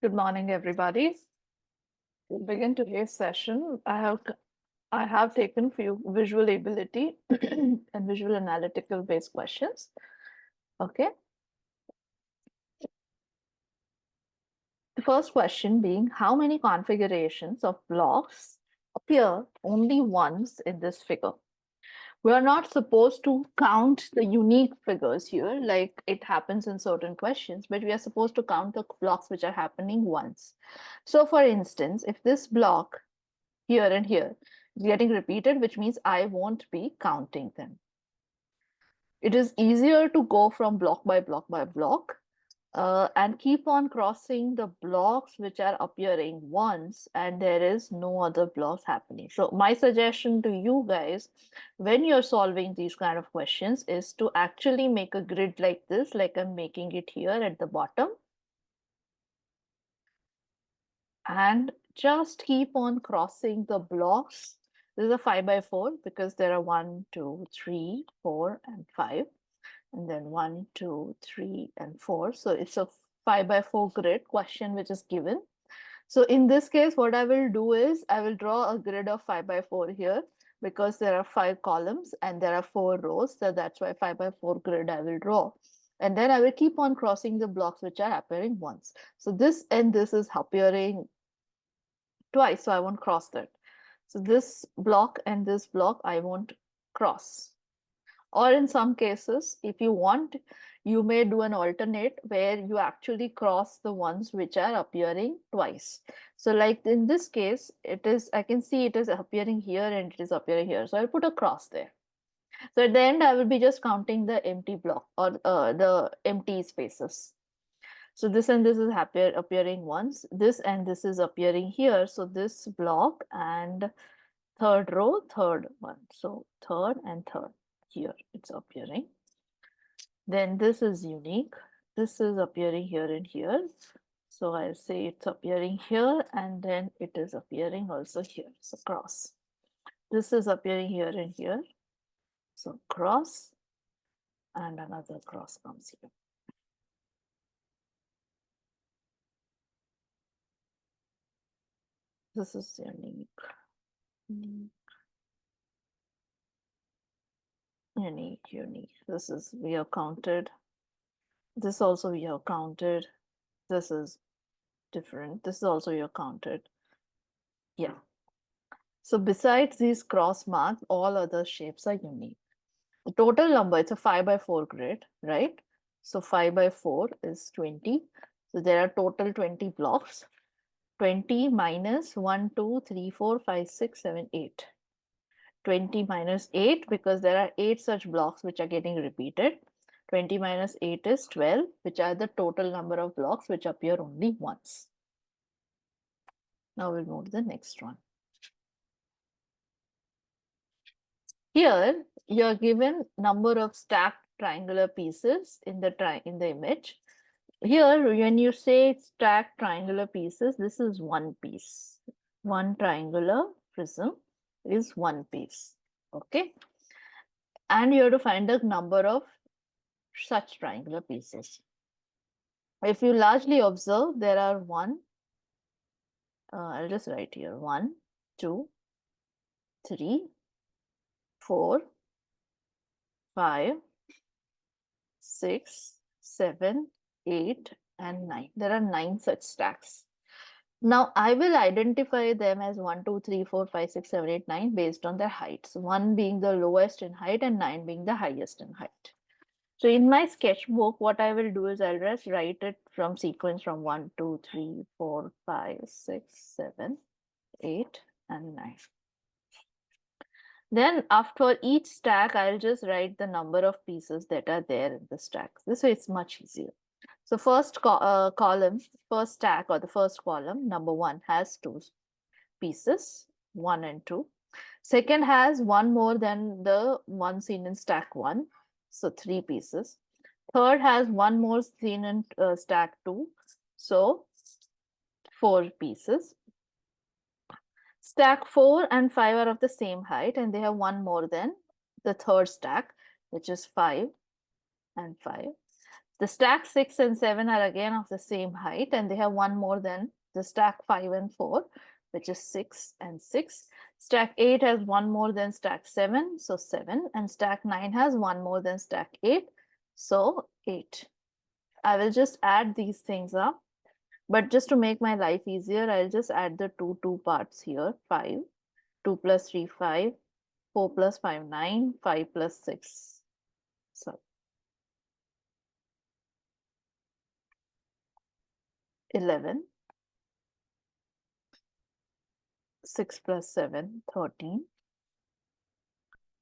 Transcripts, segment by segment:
Good morning, everybody. We'll begin today's session. I have taken few visual ability and visual analytical based questions. Okay. The first question being, how many configurations of blocks appear only once in this figure? We are not supposed to count the unique figures here, like it happens in certain questions, but we are supposed to count the blocks which are happening once. So for instance, if this block here and here is getting repeated, which means I won't be counting them. It is easier to go from block by block by block and keep on crossing the blocks which are appearing once and there is no other blocks happening. So my suggestion to you guys, when you're solving these kind of questions, is to actually make a grid like this, like I'm making it here at the bottom. And just keep on crossing the blocks. This is a 5 by 4 because there are 1, 2, 3, 4, and 5. And then 1, 2, 3, and 4. So it's a 5 by 4 grid question which is given. So in this case, what I will do is I will draw a grid of 5 by 4 here because there are 5 columns and there are 4 rows. So that's why 5 by 4 grid I will draw. And then I will keep on crossing the blocks which are appearing once. So this and this is appearing twice, so I won't cross that. So this block and this block I won't cross. Or in some cases, if you want, you may do an alternate where you actually cross the ones which are appearing twice. So like in this case, I can see it is appearing here and it is appearing here. So I'll put a cross there. So at the end, I will be just counting the empty block or the empty spaces. So this and this is appearing once. This and this is appearing here. So this block and third row, third one. So third and third here it's appearing. Then this is unique. This is appearing here and here. So I'll say it's appearing here and then it is appearing also here. So cross. This is appearing here and here. So cross and another cross comes here. This is unique. Unique. This is we have counted. This also we have counted. This is different. This is also you have counted. Yeah. So besides these cross marks, all other shapes are unique. The total number, it's a 5 by 4 grid, right? So 5 by 4 is 20. So there are total 20 blocks. 20 minus 1, 2, 3, 4, 5, 6, 7, 8. 20 minus 8 because there are 8 such blocks which are getting repeated. 20 minus 8 is 12, which are the total number of blocks which appear only once. Now we'll move to the next one. Here, you're given number of stacked triangular pieces in the image. Here, when you say stacked triangular pieces, this is one piece. One triangular prism is one piece. Okay. And you have to find the number of such triangular pieces. If you largely observe, there are I'll just write here 1, 2, 3, 4, 5, 6, 7, 8, and 9. There are 9 such stacks. Now I will identify them as 1, 2, 3, 4, 5, 6, 7, 8, 9 based on their heights. 1 being the lowest in height and 9 being the highest in height. So in my sketchbook, what I will do is I'll just write it from sequence from 1, 2, 3, 4, 5, 6, 7, 8, and 9. Then after each stack, I'll just write the number of pieces that are there in the stack. This way it's much easier. So first column, first stack or the first column, number 1 has 2 pieces, 1 and 2. Second has 1 more than the one seen in stack 1. So 3 pieces. Third has 1 more seen in stack 2. So 4 pieces. Stack 4 and 5 are of the same height and they have 1 more than the third stack, which is 5 and 5. The stack 6 and 7 are again of the same height, and they have one more than the stack 5 and 4, which is 6 and 6. Stack 8 has one more than stack 7, so 7, and stack 9 has one more than stack 8, so 8. I will just add these things up, but just to make my life easier, I'll just add the two parts here. 5, 2 plus 3, 5, 4 plus 5, 9, 5 plus 6. So 11, 6 plus 7, 13,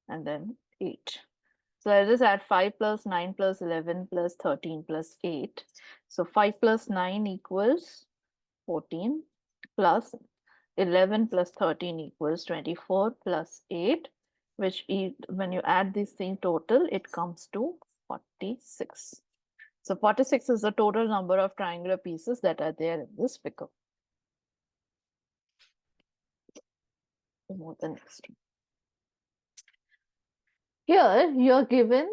and then 8. So I'll just add 5 plus 9 plus 11 plus 13 plus 8. So 5 plus 9 equals 14 plus 11 plus 13 equals 24 plus 8, which when you add these things total, it comes to 46. So 46 is the total number of triangular pieces that are there in this figure. Move the next one. Here you're given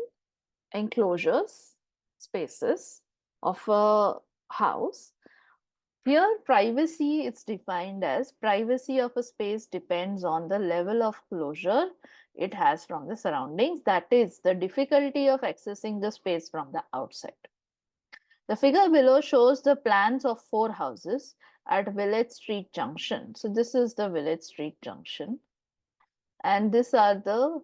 enclosures, spaces of a house. Here, privacy is defined as privacy of a space depends on the level of closure it has from the surroundings, that is, the difficulty of accessing the space from the outside. The figure below shows the plans of 4 houses at Village Street Junction. So this is the Village Street Junction, and these are the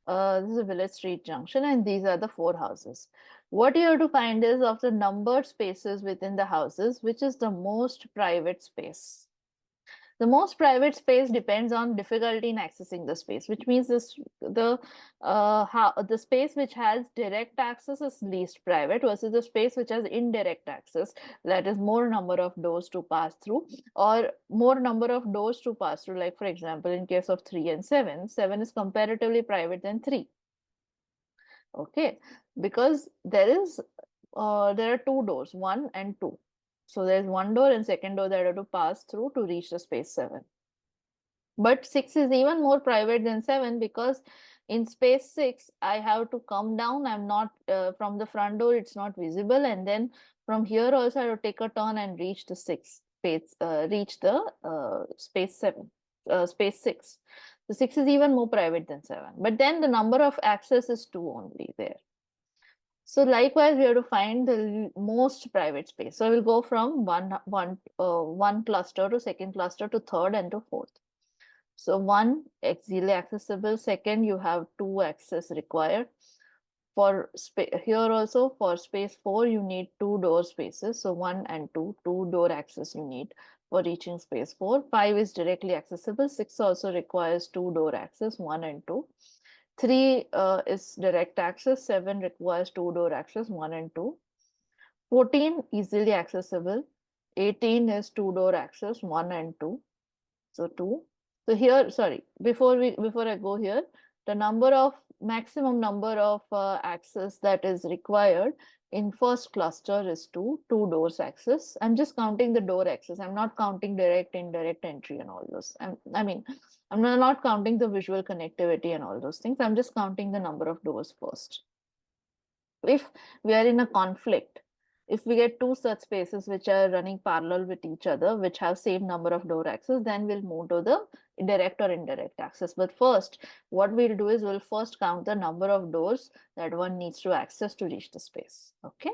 this is a Village Street Junction, and these are the 4 houses. What you have to find is of the numbered spaces within the houses, which is the most private space. The most private space depends on difficulty in accessing the space, which means the space which has direct access is least private versus the space which has indirect access, that is more number of doors to pass through or more number of doors to pass through. Like for example, in case of 3 and 7, 7 is comparatively private than 3. Okay, because there are 2 doors, 1 and 2. So there's 1 door and second door that I have to pass through to reach the space 7. But 6 is even more private than 7 because in space 6, I have to come down. I'm not from the front door, it's not visible. And then from here also, I have to take a turn and reach the 6 space, reach the space 7, space 6. So 6 is even more private than 7. But then the number of access is 2 only there. So likewise, we have to find the most private space. So we'll go from one cluster to second cluster to third and to fourth. So 1 easily accessible. Second, you have 2 access required. For here also for space 4, you need 2 door spaces. So 1 and 2 door access you need for reaching space 4. 5 is directly accessible. 6 also requires 2 door access, 1 and 2. 3 is direct access. 7 requires 2 door access, 1 and 2. 14 easily accessible. 18 is 2 door access, 1 and 2. So 2. So here, sorry, before I go here, the maximum number of access that is required in first cluster is 2 doors access. I'm just counting the door access. I'm not counting direct, indirect entry and all those. I'm not counting the visual connectivity and all those things. I'm just counting the number of doors first. If we are in a conflict, if we get 2 such spaces which are running parallel with each other, which have same number of door access, then we'll move to the direct or indirect access. But first, what we'll do is we'll first count the number of doors that one needs to access to reach the space. Okay.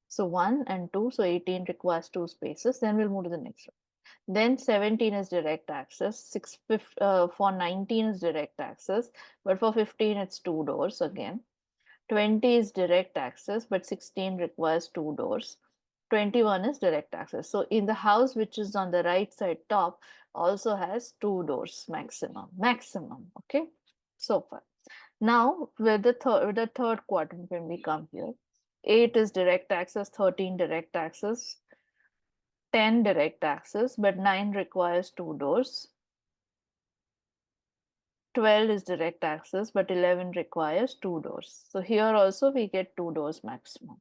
So 1 and 2, so 18 requires 2 spaces. Then we'll move to the next one. Then 17 is direct access. For 19 is direct access, but for 15 it's 2 doors again. 20 is direct access, but 16 requires 2 doors. 21 is direct access. So in the house which is on the right side top also has 2 doors maximum. Okay, so far. Now with the third quadrant, when we come here, 8 is direct access, 13 direct access, 10 direct access, but 9 requires 2 doors. 12 is direct access, but 11 requires 2 doors. So here also we get 2 doors maximum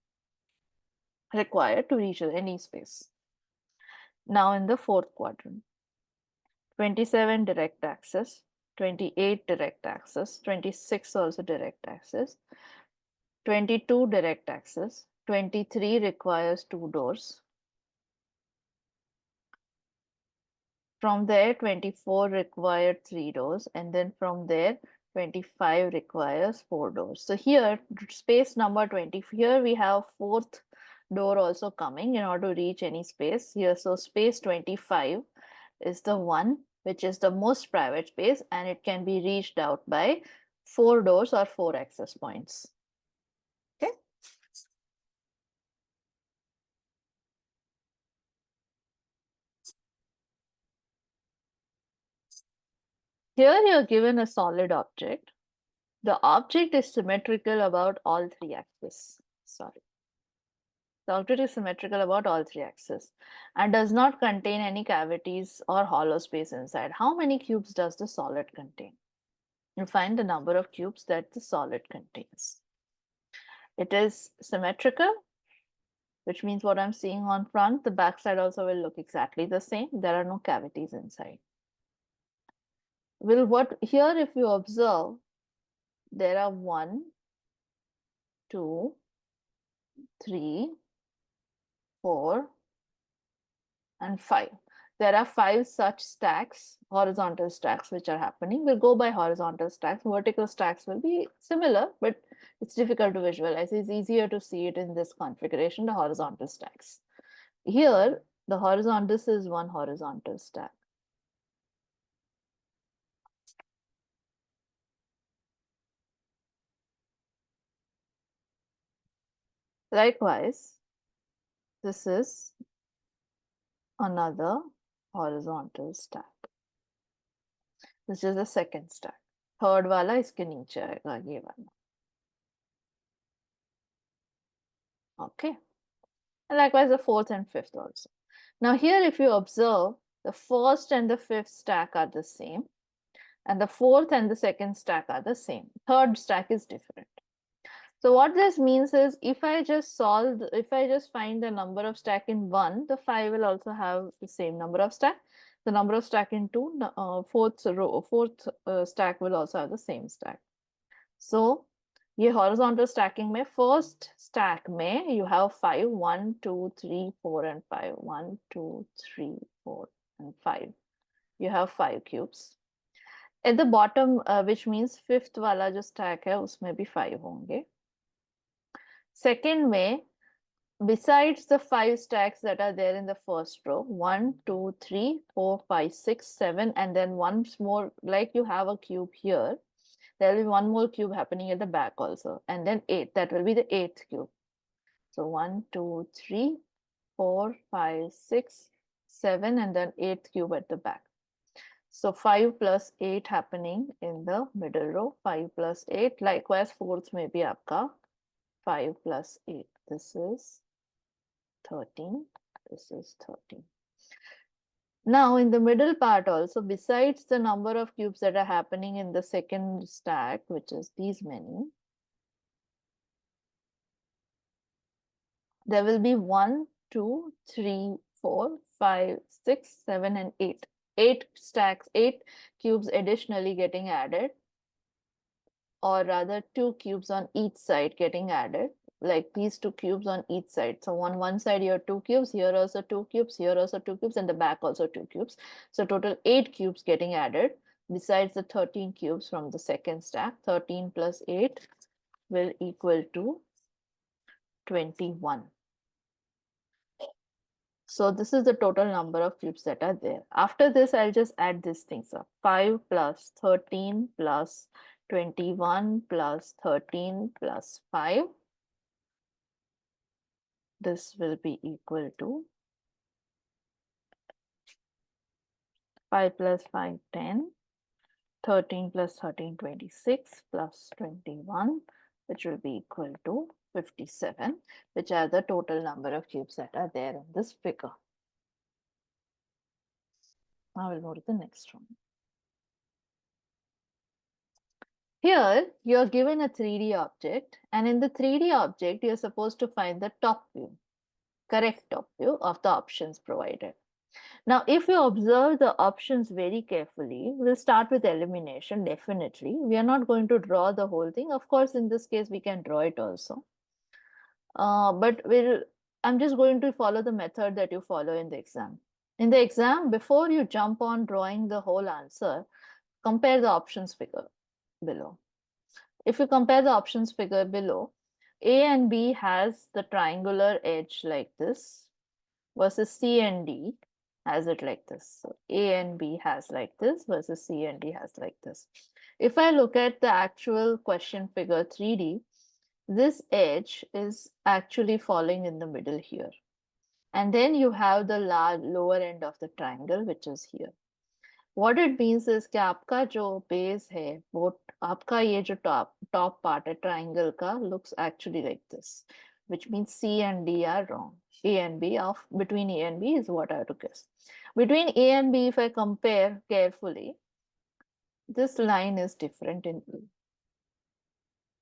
required to reach any space. Now in the fourth quadrant, 27 direct access, 28 direct access, 26 also direct access, 22 direct access, 23 requires 2 doors. From there, 24 required 3 doors, and then from there, 25 requires 4 doors. So here, space number 20, here we have fourth door also coming in order to reach any space here. So space 25 is the one which is the most private space, and it can be reached out by 4 doors or 4 access points. Okay. Here you are given a solid object. The object is symmetrical about all 3 axes. Sorry. The object is symmetrical about all 3 axes and does not contain any cavities or hollow space inside. How many cubes does the solid contain? You find the number of cubes that the solid contains. It is symmetrical, which means what I'm seeing on front, the back side also will look exactly the same. There are no cavities inside. What here, if you observe, there are 1, 2, 3, 4, and 5. There are 5 such stacks, horizontal stacks, which are happening. We'll go by horizontal stacks. Vertical stacks will be similar, but it's difficult to visualize. It's easier to see it in this configuration, the horizontal stacks. Here, the horizontal, this is one horizontal stack. Likewise, this is another horizontal stack. This is the second stack. Third वाला इसके नीचे आएगा ये वाला. Okay. And likewise the fourth and fifth also. Now here if you observe, the first and the fifth stack are the same, and the fourth and the second stack are the same. Third stack is different. So what this means is if I just find the number of stack in 1, the 5 will also have the same number of stack. The number of stack in 2, fourth stack will also have the same stack. So ये horizontal stacking में first stack में you have 5, 1, 2, 3, 4 and 5. 1, 2, 3, 4 and 5. You have 5 cubes. At the bottom, which means fifth वाला जो stack है उसमें भी 5 होंगे. Second way, besides the 5 stacks that are there in the first row, 1, 2, 3, 4, 5, 6, 7, and then once more, like you have a cube here, there will be one more cube happening at the back also, and then 8, that will be the 8th cube. So 1, 2, 3, 4, 5, 6, 7, and then 8th cube at the back. So 5 plus 8 happening in the middle row, 5 plus 8, likewise fourth may be आपका 5 plus 8. This is 13. This is 13. Now, in the middle part also, besides the number of cubes that are happening in the second stack, which is these many, there will be 1, 2, 3, 4, 5, 6, 7, and 8. 8 stacks, 8 cubes additionally getting added, or rather 2 cubes on each side getting added, like these 2 cubes on each side. So on one side here 2 cubes, here also 2 cubes, here also 2 cubes, and the back also 2 cubes. So total 8 cubes getting added besides the 13 cubes from the second stack. 13 plus 8 will equal to 21. So this is the total number of cubes that are there. After this, I'll just add these things up. 5 plus 13 plus 21 plus 13 plus 5. This will be equal to 5 plus 5, 10, 13 plus 13, 26, plus 21, which will be equal to 57, which are the total number of cubes that are there in this figure. Now we'll go to the next one. Here, you're given a 3D object, and in the 3D object, you're supposed to find the top view, correct top view of the options provided. Now, if you observe the options very carefully, we'll start with elimination, definitely. We are not going to draw the whole thing. Of course, in this case, we can draw it also. But I'm just going to follow the method that you follow in the exam. In the exam, before you jump on drawing the whole answer, compare the options figure below. If you compare the options figure below, A and B has the triangular edge like this versus C and D has it like this. So A and B has like this versus C and D has like this. If I look at the actual question figure 3D, this edge is actually falling in the middle here. And then you have the lower end of the triangle, which is here. What it means is कि आपका जो base है वो आपका ये जो top part है triangle का looks actually like this, which means C and D are wrong. A and B of between A and B is what I have to guess. Between A and B, if I compare carefully, this line is different in blue.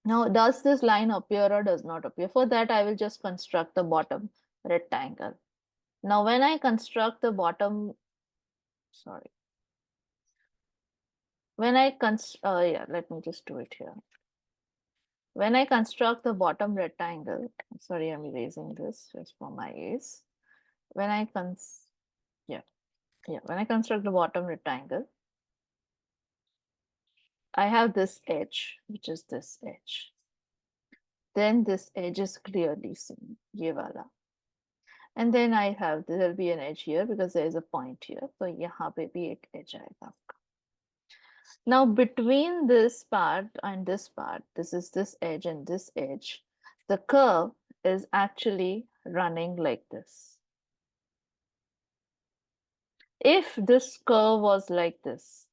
Now, does this line appear or does not appear? For that, I will just construct the bottom rectangle. Now, when I construct the bottom, sorry. When I yeah, let me just do it here. When I construct the bottom rectangle, sorry, I'm erasing this just for my ease. When I when I construct the bottom rectangle, I have this edge, which is this edge. Then this edge is clearly seen, ye wala. And then I have, there will be an edge here because there is a point here. So yahan pe bhi ek edge aayega. Now between this part and this part, this is this edge and this edge, the curve is actually running like this. If this curve was like this,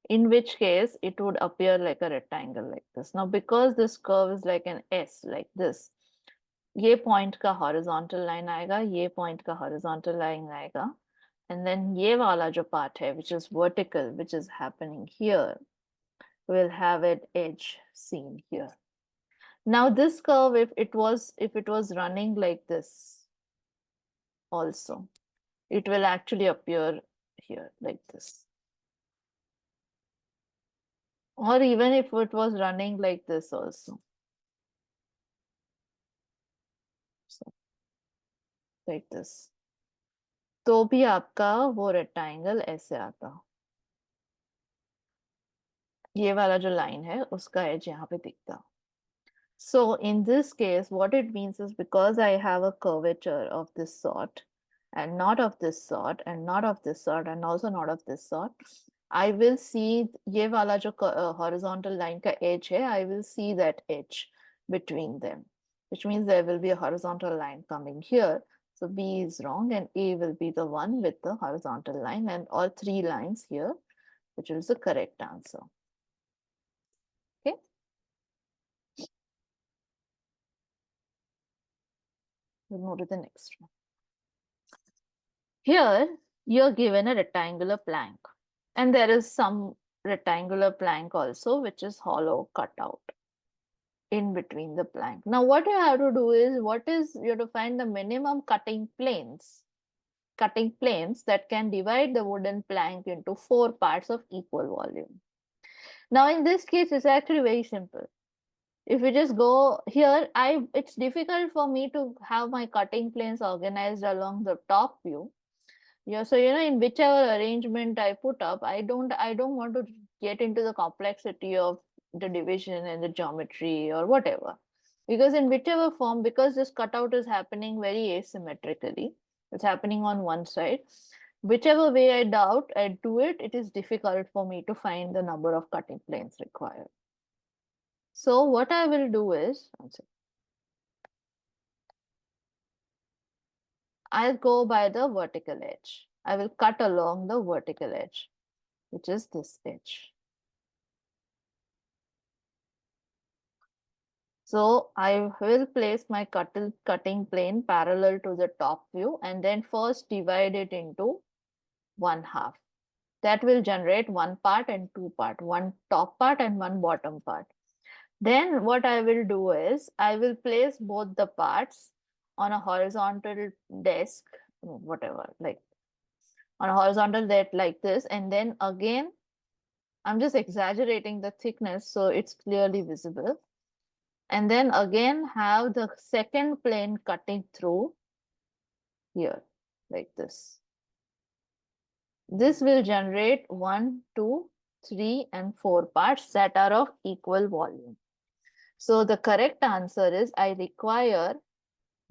in which case it would appear like a rectangle like this. Now because this curve is like an S like this, ये point का horizontal line आएगा, ये point का horizontal line आएगा, and then ये वाला जो part है, which is vertical, which is happening here, will have an edge seen here. Now this curve, if it was running like this also, it will actually appear here like this. Or even if it was running like this also. So, like this. तो भी आपका वो rectangle ऐसे आता. ये वाला जो line है, उसका edge यहाँ पे दिखता. So in this case, what it means is because I have a curvature of this sort and not of this sort and not of this sort and also not of this sort, I will see ये वाला जो horizontal line का edge है, I will see that edge between them, which means there will be a horizontal line coming here. So B is wrong and A will be the one with the horizontal line and all three lines here, which is the correct answer. Okay. We'll move to the next one. Here, you're given a rectangular plank, and there is some rectangular plank also, which is hollow cut out in between the plank. Now, what you have to do is, you have to find the minimum cutting planes that can divide the wooden plank into 4 parts of equal volume. Now, in this case, it's actually very simple. If you just go here, it's difficult for me to have my cutting planes organized along the top view. Yeah, so in whichever arrangement I put up, I don't want to get into the complexity of the division and the geometry or whatever. Because in whichever form, because this cutout is happening very asymmetrically, it's happening on one side. Whichever way I do it, it is difficult for me to find the number of cutting planes required. So what I will do is, I'll go by the vertical edge. I will cut along the vertical edge, which is this edge. So I will place my cutting plane parallel to the top view and then first divide it into 1/2. That will generate 1 part and 2 part, 1 top part and 1 bottom part. Then what I will do is I will place both the parts on a horizontal desk whatever, like on a horizontal that like this, and then again, I'm just exaggerating the thickness so it's clearly visible. And then again have the second plane cutting through here, like this. This will generate 1, 2, 3, and 4 parts that are of equal volume. So the correct answer is I require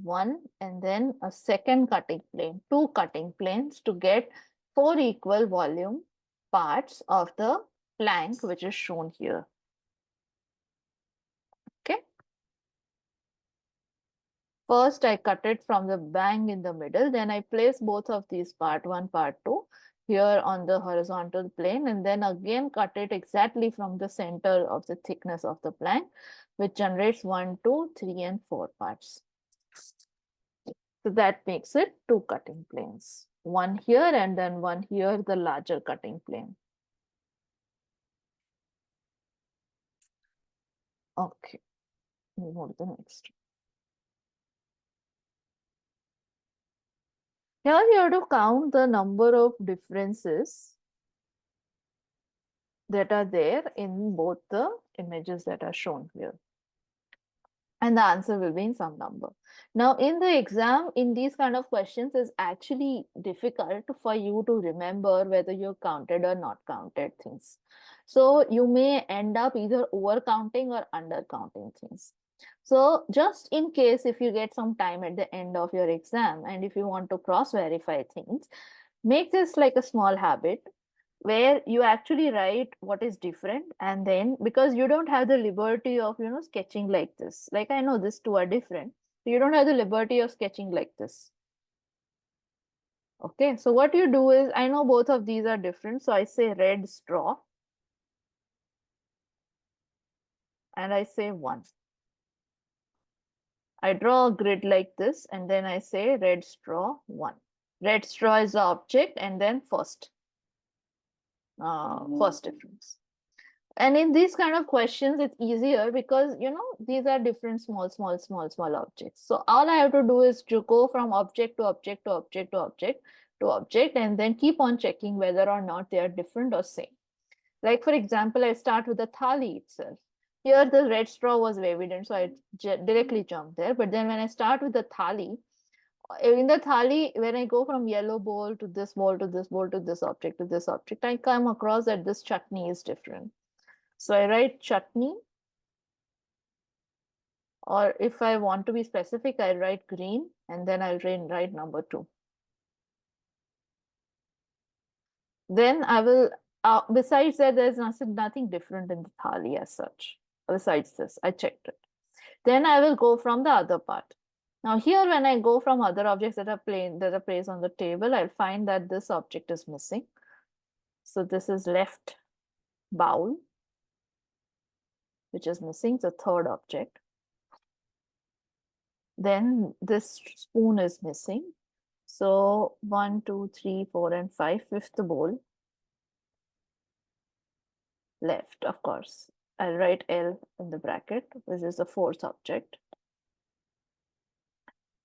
one and then a second cutting plane, two cutting planes to get 4 equal volume parts of the plank which is shown here. Okay. First, I cut it from the bang in the middle. Then I place both of these part 1, part 2 here on the horizontal plane, and then again cut it exactly from the center of the thickness of the plank, which generates 1, 2, 3, and 4 parts. So that makes it 2 cutting planes. One here and then one here, the larger cutting plane. Okay, move on to the next. Here you have to count the number of differences that are there in both the images that are shown here. And the answer will be in some number. Now, in the exam, in these kind of questions, it's actually difficult for you to remember whether you counted or not counted things. So you may end up either over counting or under counting things. So just in case if you get some time at the end of your exam and if you want to cross verify things, make this like a small habit where you actually write what is different, and then because you don't have the liberty of sketching like this, like I know these two are different, so you don't have the liberty of sketching like this. Okay, so what you do is, I know both of these are different, so I say red straw and I say 1. I draw a grid like this and then I say red straw 1. Red straw is the object and then first difference. And in these kind of questions, it's easier because, these are different small objects. So all I have to do is to go from object to object to object to object to object and then keep on checking whether or not they are different or same. Like, for example, I start with the thali itself. Here, the red straw was evident, so I directly jumped there. But then when I start with the thali, in the thali, when I go from yellow bowl to this bowl to this bowl to this object to this object, I come across that this chutney is different. So I write chutney, or if I want to be specific, I write green and then I'll write number 2. Then I will, besides that, there's nothing different in the thali as such. Besides this, I checked it. Then I will go from the other part. Now here, when I go from other objects that are placed on the table, I'll find that this object is missing. So this is left bowl, which is missing, the third object. Then this spoon is missing. So 1, 2, 3, 4, and 5, fifth bowl left, of course. I'll write L in the bracket, which is the fourth object.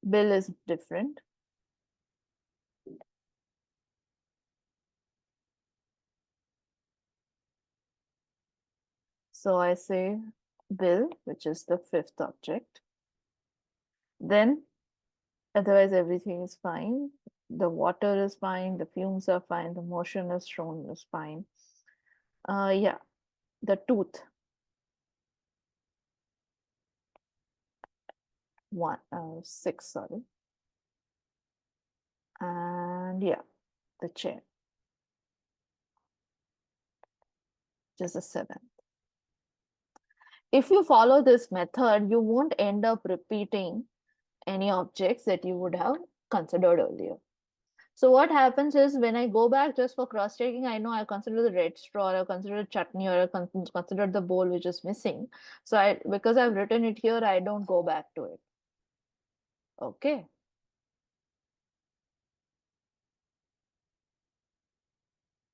Bill is different. So I say bill, which is the fifth object. Then otherwise everything is fine. The water is fine, the fumes are fine, the motion is shown is fine. Yeah, the tooth. 6, sorry. And yeah, the chair, just a 7. If you follow this method, you won't end up repeating any objects that you would have considered earlier. So what happens is when I go back just for cross-checking, I know I consider the red straw, or I consider chutney, or I consider the bowl which is missing. So because I've written it here, I don't go back to it. Okay.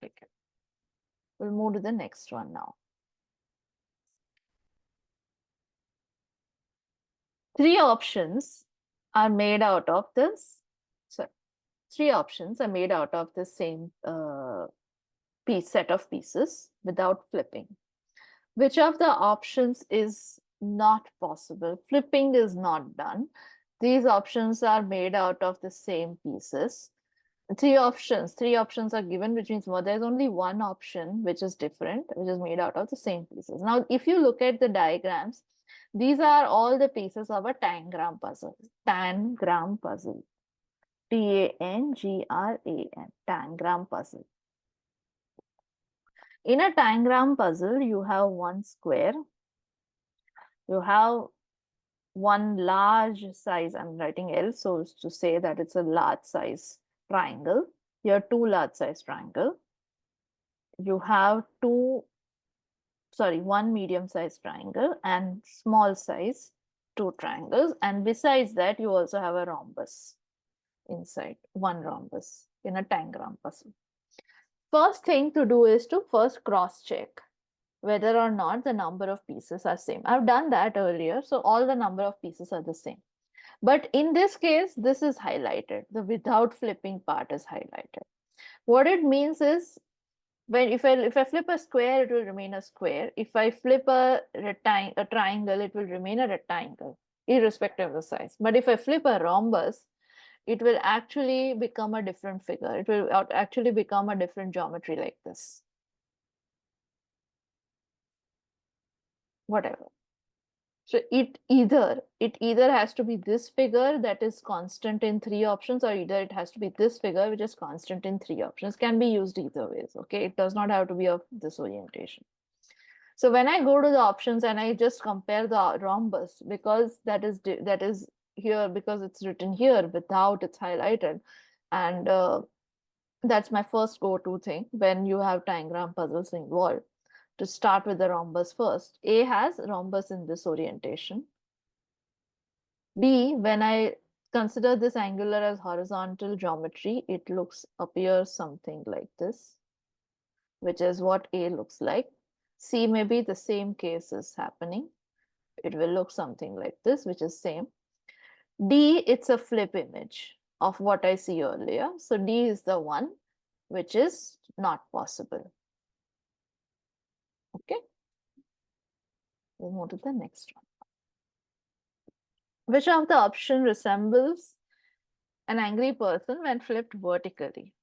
Okay. We'll move to the next one now. 3 options are made out of this. So three options are made out of the same set of pieces without flipping. Which of the options is not possible? Flipping is not done. These options are made out of the same pieces. Three options are given, which means there's only one option which is different, which is made out of the same pieces. Now, if you look at the diagrams, these are all the pieces of a tangram puzzle. Tangram puzzle. T-A-N-G-R-A-M. Tangram puzzle. In a tangram puzzle, you have one square. You have one large size, I'm writing L so to say that it's a large size triangle. Here, two large size triangle. You have one medium size triangle and small size two triangles. And besides that, you also have a rhombus inside, one rhombus in a tangram puzzle. First thing to do is to first cross check whether or not the number of pieces are same. I've done that earlier, so all the number of pieces are the same. But in this case, this is highlighted. The without flipping part is highlighted. What it means is, if I flip a square, it will remain a square. If I flip a triangle, it will remain a rectangle, irrespective of the size. But if I flip a rhombus, it will actually become a different figure. It will actually become a different geometry like this. Whatever. So it either has to be this figure that is constant in three options, or either it has to be this figure which is constant in three options. Can be used either ways. Okay, it does not have to be of this orientation. So when I go to the options and I just compare the rhombus, because that is here, because it's written here without it's highlighted, and that's my first go-to thing when you have tangram puzzles involved. To start with the rhombus first. A has rhombus in this orientation. B, when I consider this angular as horizontal geometry, it appears something like this, which is what A looks like. C, maybe the same case is happening. It will look something like this, which is same. D, it's a flip image of what I see earlier. So D is the one which is not possible. Okay. We'll move to the next one. Which of the option resembles an angry person when flipped vertically?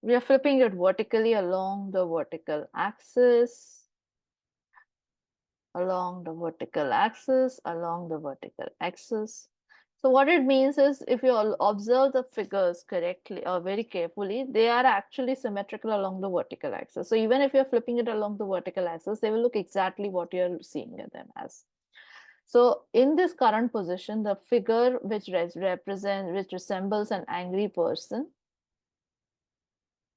We are flipping it vertically along the vertical axis, along the vertical axis, along the vertical axis. So what it means is, if you observe the figures correctly or very carefully, they are actually symmetrical along the vertical axis. So even if you're flipping it along the vertical axis, they will look exactly what you're seeing them as. So in this current position, the figure which resembles an angry person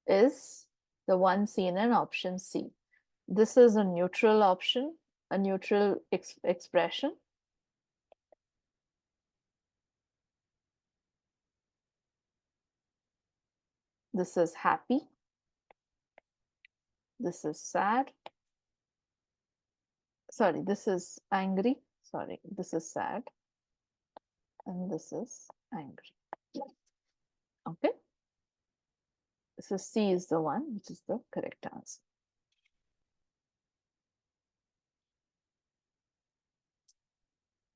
is the one seen in option C. This is a neutral option, a neutral expression. This is happy. This is sad. Sorry, this is angry. Sorry, this is sad. And this is angry. Okay. So C is the one which is the correct answer.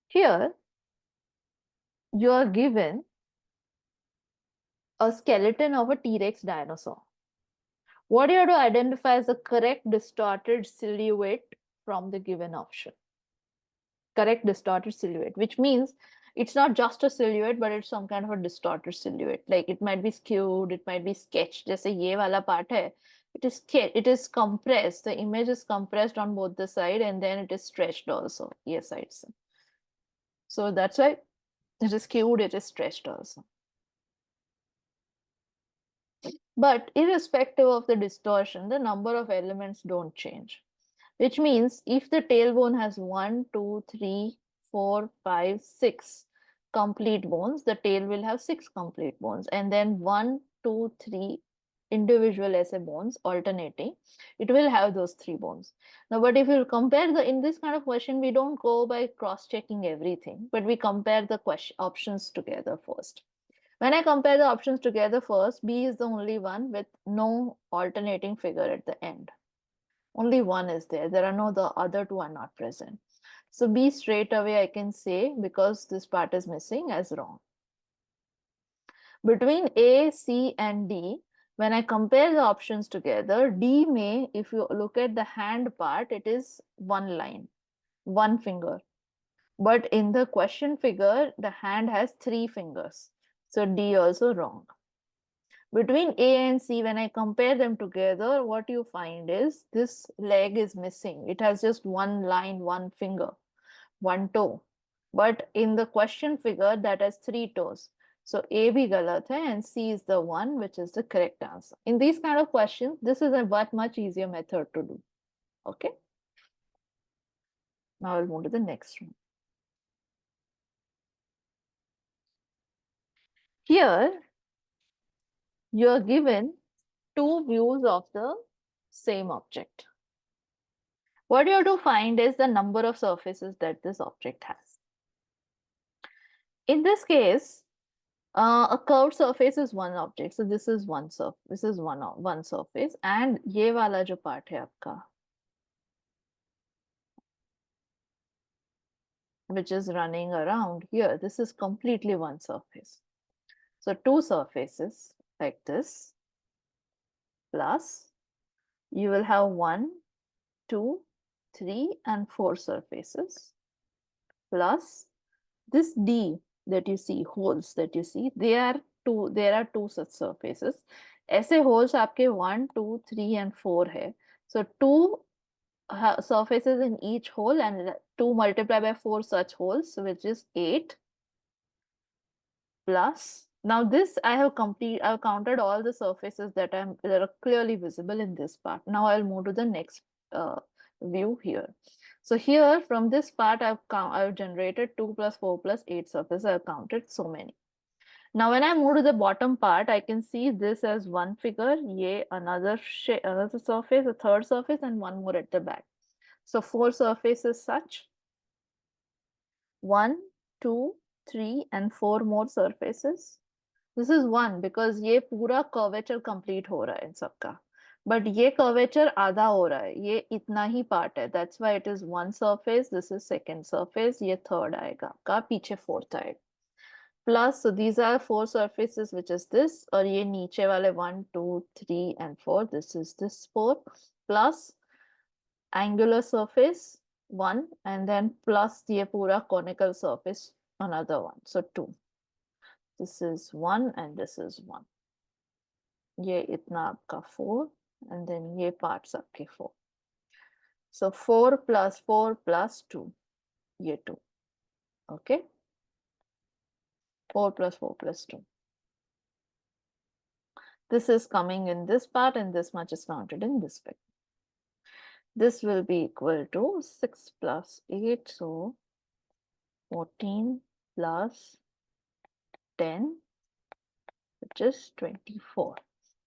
Here, you are given a skeleton of a T-Rex dinosaur. What you have to identify is the correct distorted silhouette from the given option. Correct distorted silhouette, which means it's not just a silhouette, but it's some kind of a distorted silhouette. Like it might be skewed, it might be sketched. Jaise ye wala part hai, it is compressed. The image is compressed on both the side and then it is stretched also. Yes, sides. So that's why it is skewed, it is stretched also. But irrespective of the distortion, the number of elements don't change. Which means if the tailbone has 1, 2, 3, 4, 5, 6 complete bones, the tail will have 6 complete bones. And then 1, 2, 3 individual essay bones alternating, it will have those 3 bones. Now, but if you compare in this kind of question, we don't go by cross-checking everything, but we compare the options together first. When I compare the options together first, B is the only one with no alternating figure at the end. Only one is there. There are no, the other two are not present. So B straight away I can say, because this part is missing, as wrong. Between A, C and D, when I compare the options together, D may, if you look at the hand part, it is one line, one finger. But in the question figure, the hand has three fingers. So D also wrong. Between A and C, when I compare them together, what you find is this leg is missing. It has just one line, one finger, one toe. But in the question figure, that has three toes. So A bhi galat hai and C is the one which is the correct answer. In these kind of questions, this is a much easier method to do. Okay. Now I'll move to the next one. Here, you are given two views of the same object. What you have to find is the number of surfaces that this object has. In this case, a curved surface is one object. So this is one surface. This is one surface, and ये वाला जो part है आपका, which is running around here, this is completely one surface. So two surfaces like this, plus you will have 1, 2, 3, and 4 surfaces, plus this D that you see, holes that you see, there are two such surfaces. ऐसे holes आपके 1, 2, 3 and 4 है. So two surfaces in each hole, and 2 multiplied by 4 such holes, which is 8, plus, now this I've counted all the surfaces that are clearly visible in this part. Now I'll move to the next view here. So here from this part I've generated 2 plus 4 plus 8 surfaces. I've counted so many. Now when I move to the bottom part, I can see this as one figure, another surface, a third surface, and one more at the back. So 4 surfaces such, 1, 2, 3 and 4 more surfaces. This is 1 because ये पूरा curvature complete हो रहा है इन सबका. But ये curvature आधा हो रहा है, ये इतना ही part है. That's why it is one surface. This is second surface. ये third आएगा आपका, पीछे fourth आएगा. Plus, so these are 4 surfaces, which is this, और ये नीचे वाले 1, 2, 3 and 4. This is this 4 plus angular surface 1, and then plus ये पूरा conical surface another 1. So 2. This is 1 and this is 1. ये इतना आपका 4, and then ये parts आपके 4. So 4 plus 2, ये 2. Okay. 4 plus 4 plus 2. This is coming in this part, and this much is counted in this bit. This will be equal to 6 plus 8, so 14 plus 10, which is 24.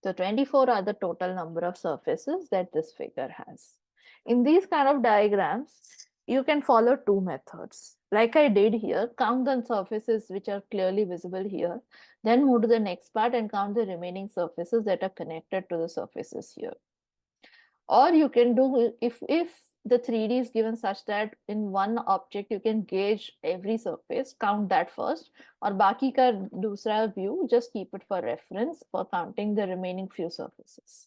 So 24 are the total number of surfaces that this figure has. In these kind of diagrams, you can follow two methods. Like I did here, count the surfaces which are clearly visible here, then move to the next part and count the remaining surfaces that are connected to the surfaces here. Or you can do, if the 3D is given such that in one object you can gauge every surface, count that first, or बाकी का दूसरा view, just keep it for reference for counting the remaining few surfaces.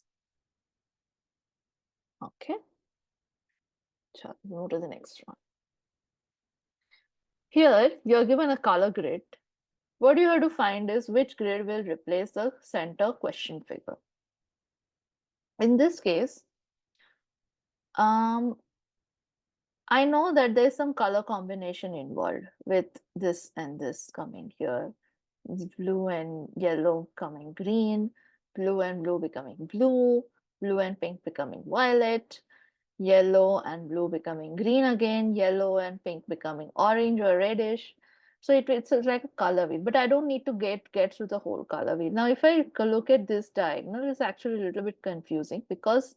Okay. So move to the next one. Here you're given a color grid. What you have to find is which grid will replace the center question figure. In this case, I know that there's some color combination involved with this and this coming here. Blue and yellow becoming green, blue and blue becoming blue, blue and pink becoming violet, yellow and blue becoming green again, yellow and pink becoming orange or reddish. So it's like a color wheel, but I don't need to get through the whole color wheel. Now, if I look at this diagonal, it's actually a little bit confusing because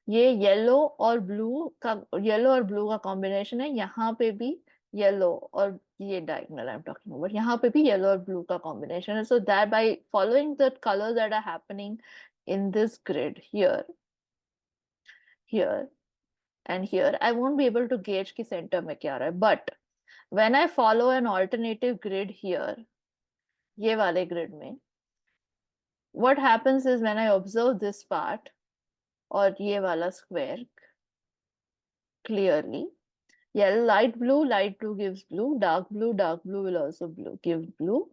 ये yellow और blue का combination है, यहाँ पे भी yellow और ये diagonal I'm talking about, यहाँ पे भी yellow और blue का combination है. So that by following the colors that are happening in this grid here, here, and here, I won't be able to gauge कि center में क्या रहा है. But when I follow an alternative grid here, ये वाले grid में, what happens is when I observe this part और ये वाला square clearly, yellow, light blue gives blue, dark blue will also give blue,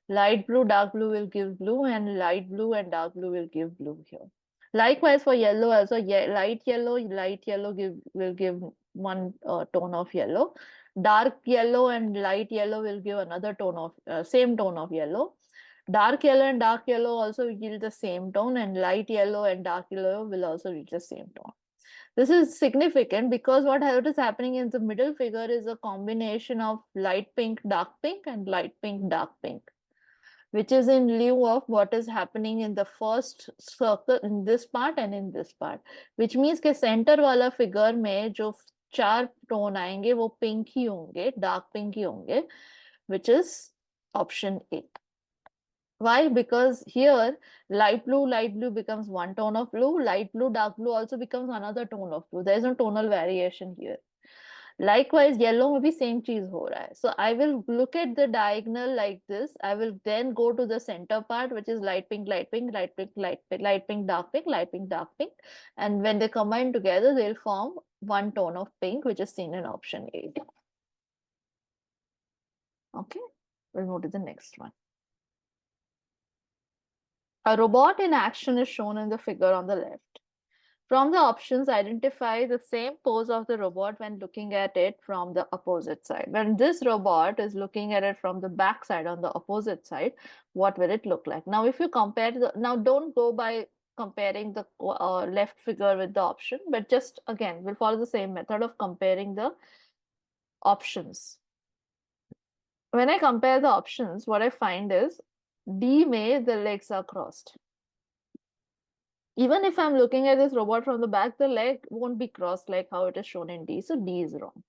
light blue, dark blue will give blue, and light blue and dark blue will give blue here. Likewise for yellow also, light yellow will give one tone of yellow, dark yellow and light yellow will give another tone of same tone of yellow. Dark yellow and dark yellow also yield the same tone, and light yellow and dark yellow will also yield the same tone. This is significant because what is happening in the middle figure is a combination of light pink, dark pink, and light pink, dark pink, which is in lieu of what is happening in the first circle in this part and in this part, which means के center वाला figure में जो चार tone आएंगे वो pink ही होंगे, dark pink ही होंगे, which is option A. Why? Because here light blue becomes one tone of blue, light blue, dark blue also becomes another tone of blue. There is no tonal variation here. Likewise, yellow में भी same चीज हो रहा है. So I will look at the diagonal like this. I will then go to the center part, which is light pink, light pink, light pink, light pink, light pink, dark pink, light pink, dark pink. And when they combine together, they'll form one tone of pink, which is seen in option A. Okay, we'll move to the next one. A robot in action is shown in the figure on the left. From the options, identify the same pose of the robot when looking at it from the opposite side. When this robot is looking at it from the back side on the opposite side, what will it look like? Now, if you compare now don't go by comparing the left figure with the option, but just again, we'll follow the same method of comparing the options. When I compare the options, what I find is D may the legs are crossed. Even if I'm looking at this robot from the back, the leg won't be crossed like how it is shown in D. So D is wrong.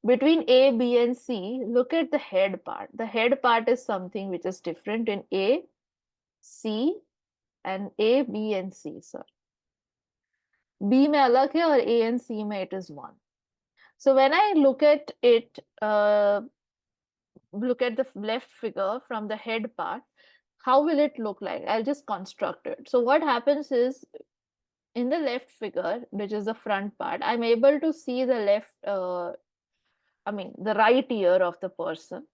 Between A, B, and C, look at the head part. The head part is something which is different in A, C, and A, B, and C, sir. B में अलग है और A and C में it is one. So when I look at it, look at the left figure from the head part, how will it look like? I'll just construct it. So what happens is, in the left figure, which is the front part, I'm able to see the left, the right ear of the person,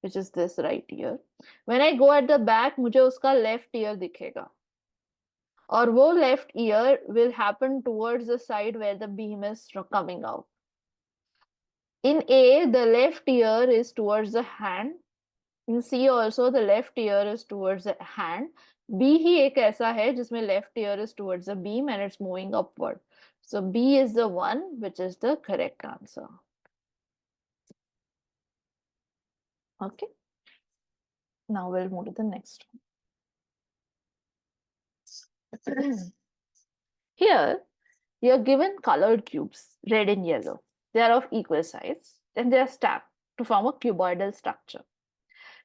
which is this right ear. When I go at the back, मुझे उसका left ear दिखेगा. और वो left ear will happen towards the side where the beam is coming out. In A, the left ear is towards the hand. In C also, the left ear is towards the hand. B ही एक ऐसा है जिसमें left ear is towards the beam and it's moving upward. So B is the one which is the correct answer. Okay. Now we'll move to the next one. Here, you're given colored cubes, red and yellow. They are of equal size and they are stacked to form a cuboidal structure.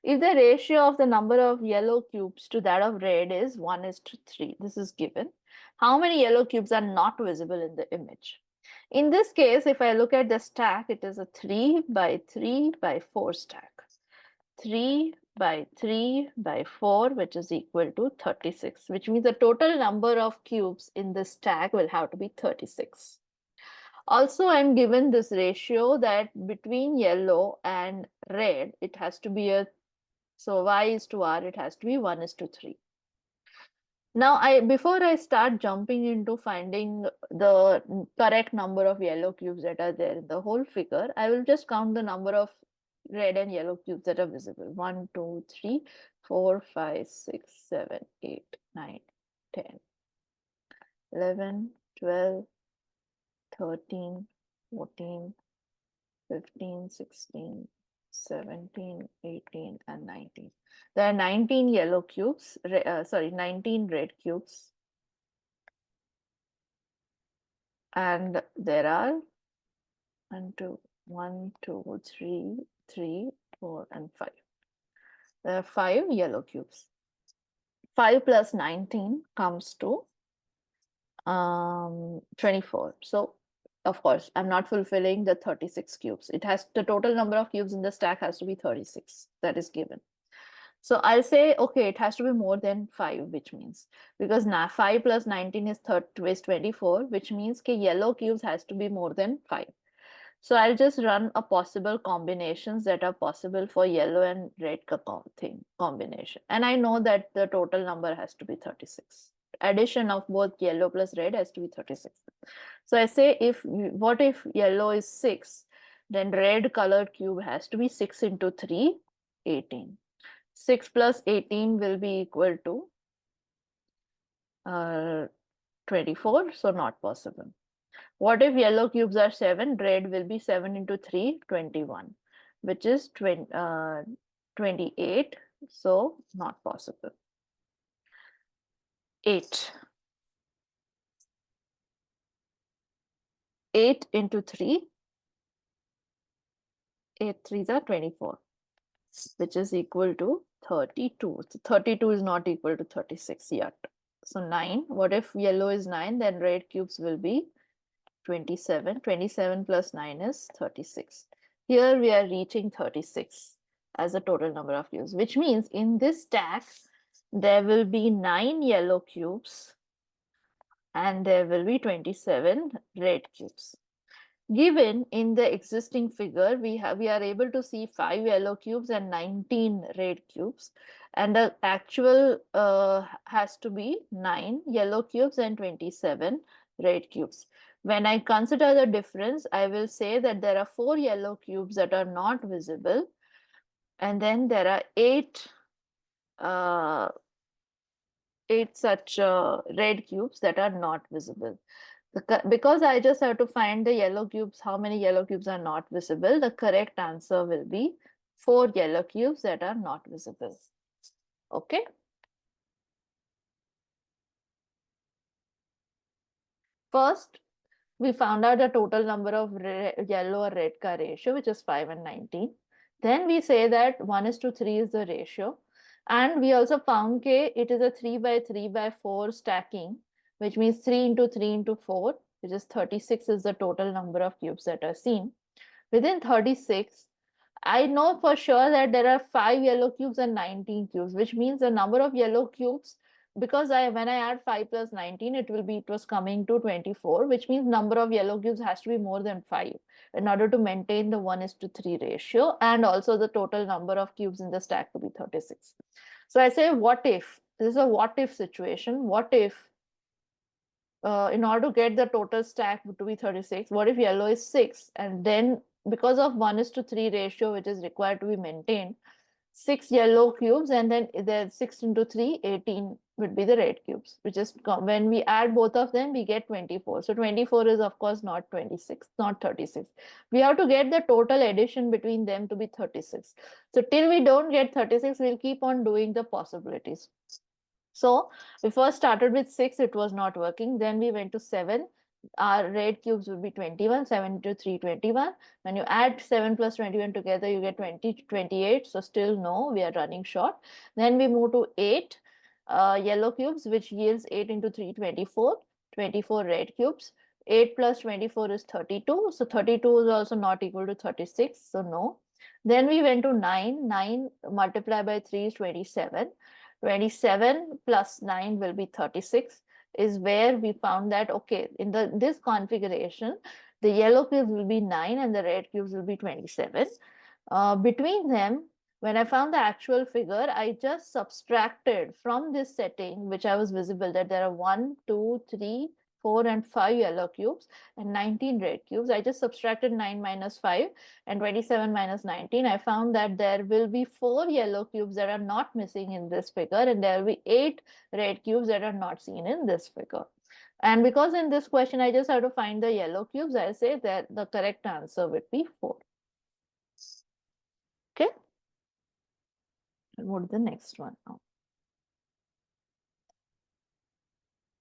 If the ratio of the number of yellow cubes to that of red is 1:3, this is given, how many yellow cubes are not visible in the image? In this case, if I look at the stack, it is a 3 by 3 by 4 stack. 3 by 3 by 4, which is equal to 36, which means the total number of cubes in the stack will have to be 36. Also, I'm given this ratio that between yellow and red, it has to be so Y is to R, it has to be 1:3. Now, before I start jumping into finding the correct number of yellow cubes that are there in the whole figure, I will just count the number of red and yellow cubes that are visible. 1, 2, 3, 4, 5, 6, 7, 8, 9, 10, 11, 12, 13, 14, 15, 16, 17, 18, and 19. There are 19 yellow cubes, 19 red cubes. And there are 1, 2, 1, 2, 3, 3, 4, and 5. There are 5 yellow cubes. 5 plus 19 comes to 24. So of course, I'm not fulfilling the 36 cubes. It has the total number of cubes in the stack has to be 36. That is given. So I'll say, okay, it has to be more than 5, which means because now 5 plus 19 is 24, which means that yellow cubes has to be more than 5. So I'll just run a possible combinations that are possible for yellow and red combination. And I know that the total number has to be 36. Addition of both yellow plus red has to be 36. So I say what if yellow is 6, then red colored cube has to be 6 into 3, 18. 6 plus 18 will be equal to 24, so not possible. What if yellow cubes are 7? Red will be 7 into 3, 21, which is 28, so not possible. 8. 8 into 3, 8 3s are 24, which is equal to 32. So 32 is not equal to 36 yet. So 9. What if yellow is 9? Then red cubes will be 27. 27 plus 9 is 36. Here we are reaching 36 as a total number of cubes, which means in this stack, there will be 9 yellow cubes and there will be 27 red cubes. Given in the existing figure, we are able to see 5 yellow cubes and 19 red cubes, and the actual has to be 9 yellow cubes and 27 red cubes. When I consider the difference, I will say that there are 4 yellow cubes that are not visible, and then there are 8 such red cubes that are not visible. Because I just have to find the yellow cubes, how many yellow cubes are not visible, the correct answer will be 4 yellow cubes that are not visible. Okay. First, we found out the total number of yellow or red ka ratio, which is 5 and 19. Then we say that 1:3 is the ratio. And we also found that it is a 3 by 3 by 4 stacking, which means 3 into 3 into 4, which is 36 is the total number of cubes that are seen. Within 36, I know for sure that there are 5 yellow cubes and 19 cubes, which means the number of yellow cubes, because when I add 5 plus 19, it was coming to 24, which means number of yellow cubes has to be more than 5 in order to maintain the 1:3 ratio, and also the total number of cubes in the stack to be 36. So I say, what if? This is a what if situation. What if in order to get the total stack to be 36, what if yellow is 6, and then because of 1:3 ratio which is required to be maintained, 6 yellow cubes, and then the 6 into 3, 18 would be the red cubes, which is when we add both of them, we get 24. So 24 is of course not 26, not 36. We have to get the total addition between them to be 36. So till we don't get 36, we'll keep on doing the possibilities. So we first started with 6, it was not working. Then we went to 7. Our red cubes would be 21, 7 into 3, 21. When you add 7 plus 21 together, you get 20, 28. So still no, we are running short. Then we move to 8 yellow cubes, which yields 8 into 3, 24. 24 red cubes. 8 plus 24 is 32. So 32 is also not equal to 36. So no. Then we went to 9. 9 multiplied by 3 is 27. 27 plus 9 will be 36, is where we found that, okay, in this configuration, the yellow cubes will be 9 and the red cubes will be 27. Between them, when I found the actual figure, I just subtracted from this setting, which I was visible, that there are 1, 2, 3, 4, and 5 yellow cubes and 19 red cubes. I just subtracted 9 minus 5 and 27 minus 19. I found that there will be 4 yellow cubes that are not missing in this figure, and there will be 8 red cubes that are not seen in this figure. And because in this question, I just have to find the yellow cubes, I say that the correct answer would be 4. Okay. I'll move to the next one now.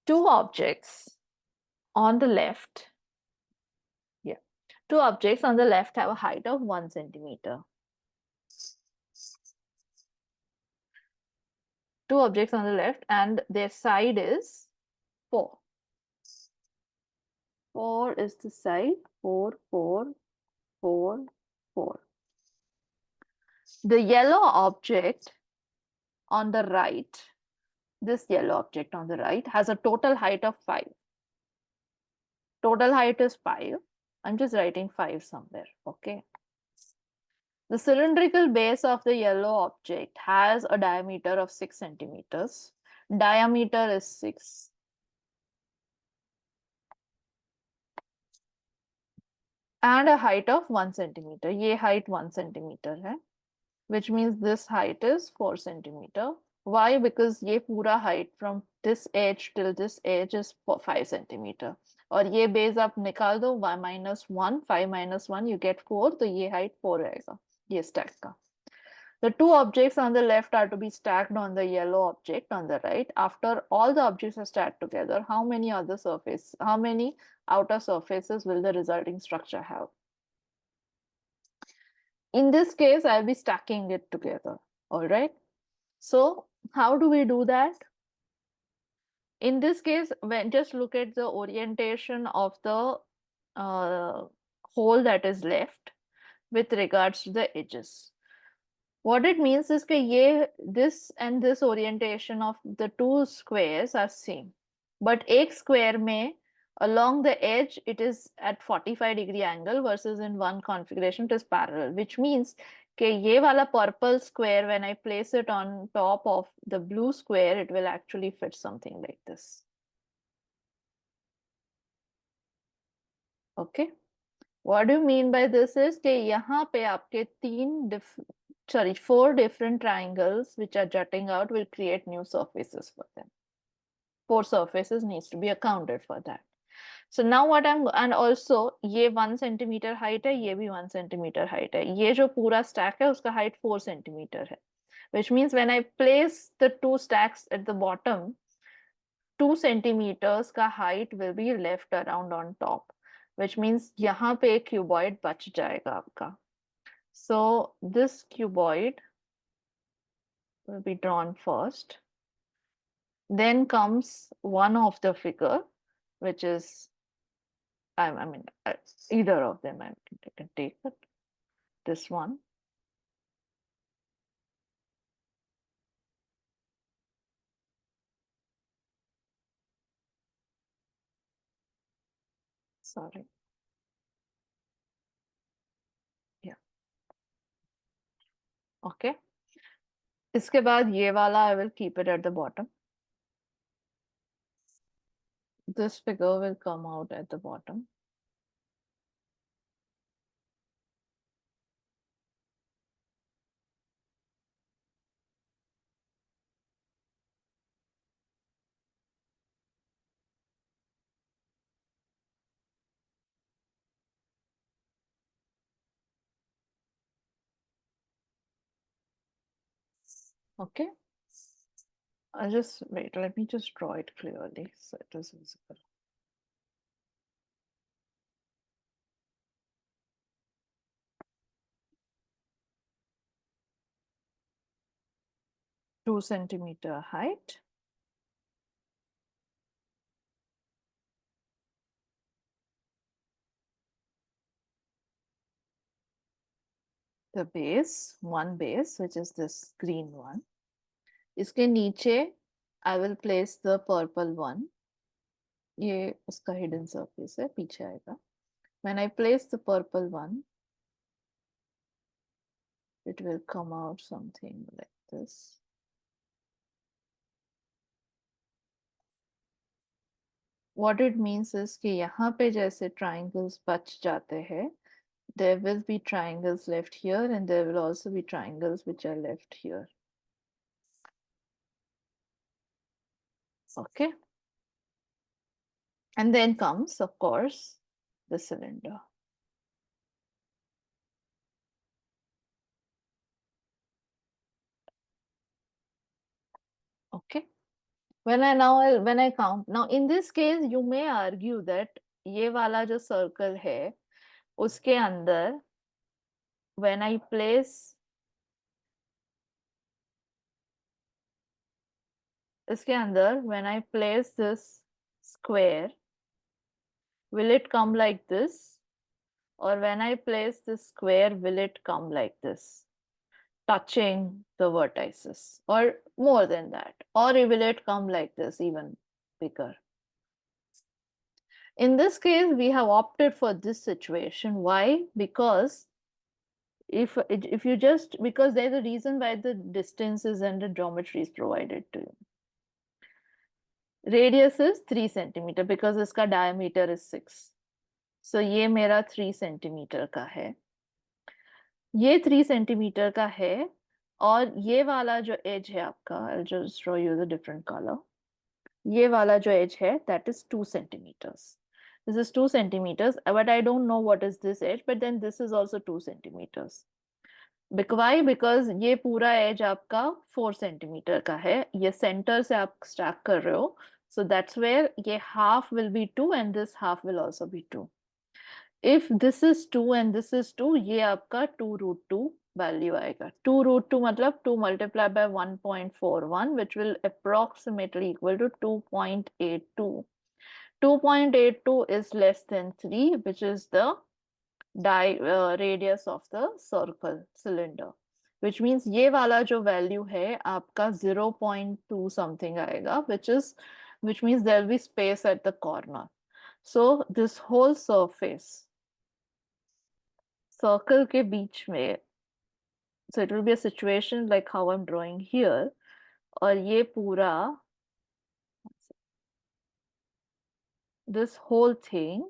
2 objects on the left. Yeah. Two objects on the left have a height of 1 centimeter. Two objects on the left and their side is 4. 4 is the side, 4, 4, 4, 4. The yellow object on the right, this yellow object on the right has a total height of 5. Total height is 5. I'm just writing 5 somewhere, okay? The cylindrical base of the yellow object has a diameter of 6 centimeters. Diameter is 6. And a height of 1 centimeter. ये height 1 centimeter है, which means this height is 4 centimeter. Why? Because ये पूरा height from this edge till this edge is 5 centimeter. और ये base आप निकाल दो, 1 minus 1, 5 minus 1, you get 4, तो ये height 4 रहेगा, ये stack का. The two objects on the left are to be stacked on the yellow object on the right. After all the objects are stacked together, how many outer surfaces will the resulting structure have? In this case, I'll be stacking it together. All right. So how do we do that? In this case, just look at the orientation of the hole that is left with regards to the edges. What it means is that this and this orientation of the two squares are same. But एक square में along the edge it is at 45-degree angle versus in one configuration it is parallel, which means that ये वाला purple square, when I place it on top of the blue square, it will actually fit something like this. Okay. What do you mean by this is कि यहाँ पे आपके 4 different triangles which are jutting out will create new surfaces for them. 4 surfaces needs to be accounted for that. So now what and also ये 1 centimeter height है, ये भी 1 centimeter height है. ये जो पूरा stack है उसका height 4 centimeter है. Which means when I place the two stacks at the bottom, 2 centimeters का height will be left around on top. Which means यहाँ पे एक cuboid बच जाएगा आपका. So this cuboid will be drawn first. Then comes one of the figure, which is, either of them I can take it. This one. Sorry. Yeah. Okay. इसके बाद ये वाला I will keep it at the bottom. This figure will come out at the bottom. Okay. Wait, let me just draw it clearly so it is visible. Two centimeter height. The base, one base, which is this green one. इसके नीचे I will place the purple one. ये उसका hidden surface है, पीछे आएगा. When I place the purple one, it will come out something like this. What it means is कि यहाँ पे जैसे triangles बच जाते हैं, there will be triangles left here and there will also be triangles which are left here. Okay. And then comes, of course, the cylinder. Okay. When I count, now in this case, you may argue that ये वाला जो circle है, उसके अंदर when I place इसके अंदर when I place this square, will it come like this? Or when I place this square, will it come like this, touching the vertices, or more than that? Or will it come like this, even bigger? In this case, we have opted for this situation. Why? Because if you just, because there's a reason why the distances and the geometry is provided to you. Radius is 3 centimeter because इसका diameter is 6. So ये मेरा 3 centimeter का है, ये 3 centimeter का है, और ये वाला जो edge है आपका, I'll just draw you the different color. ये वाला जो edge है, that is 2 centimeters. This is 2 centimeters, but I don't know what is this edge, but then this is also 2 centimeters. Why? Because ये पूरा edge आपका 4 centimeter का है, ये center से आप stack कर रहे हो, so that's where ये half will be 2 and this half will also be 2. If this is 2 and this is 2, ये आपका 2 root 2 value आएगा. 2 root 2 मतलब 2 multiplied by 1.41, which will approximately equal to 2.82. 2.82 is less than 3, which is the radius of the circle cylinder, which means ये वाला जो value है आपका 0.2 something आएगा, which means there will be space at the corner. So this whole surface, circle के बीच में, so it will be a situation like how I'm drawing here, और ये पूरा, this whole thing,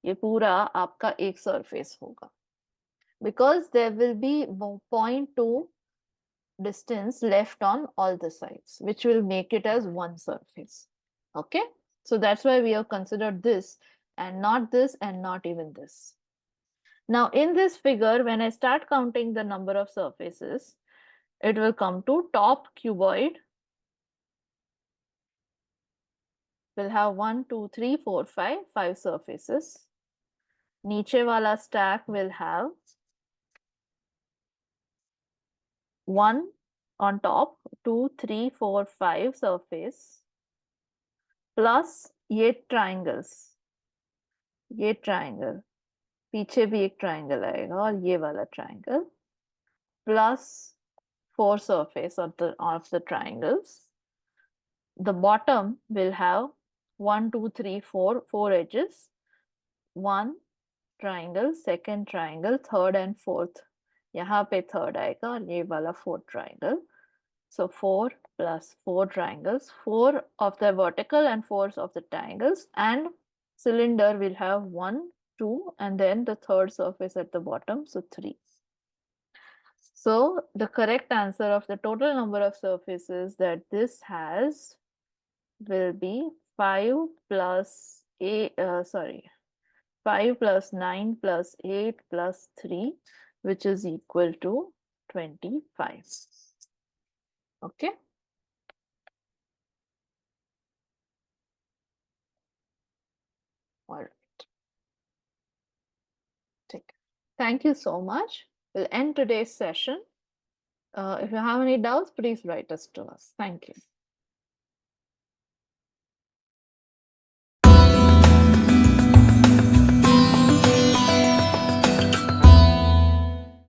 ये पूरा आपका एक surface होगा, because there will be 0.2 distance left on all the sides, which will make it as one surface. Okay, so that's why we have considered this and not this and not even this. Now in this figure, when I start counting the number of surfaces, it will come to top cuboid will have 1, 2, 3, 4, 5 surfaces. Niche wala stack will have 1 on top, 2, 3, 4, 5 surface, plus ये triangles, ये triangle, पीछे भी एक triangle आएगा और ये वाला triangle, plus 4 surface of the triangles. The bottom will have 1, 2, 3, 4 edges, 1 triangle, second triangle, third and fourth. यहाँ पे third आएगा और ये वाला fourth triangle. So 4 plus 4 triangles, 4 of the vertical and 4 of the triangles, and cylinder will have 1, 2, and then the third surface at the bottom, so 3. So the correct answer of the total number of surfaces that this has will be 5 plus 5 plus 9 plus 8 plus 3, which is equal to 25. Okay. All right. Thank you so much. We'll end today's session. If you have any doubts, please write us to us. Thank you.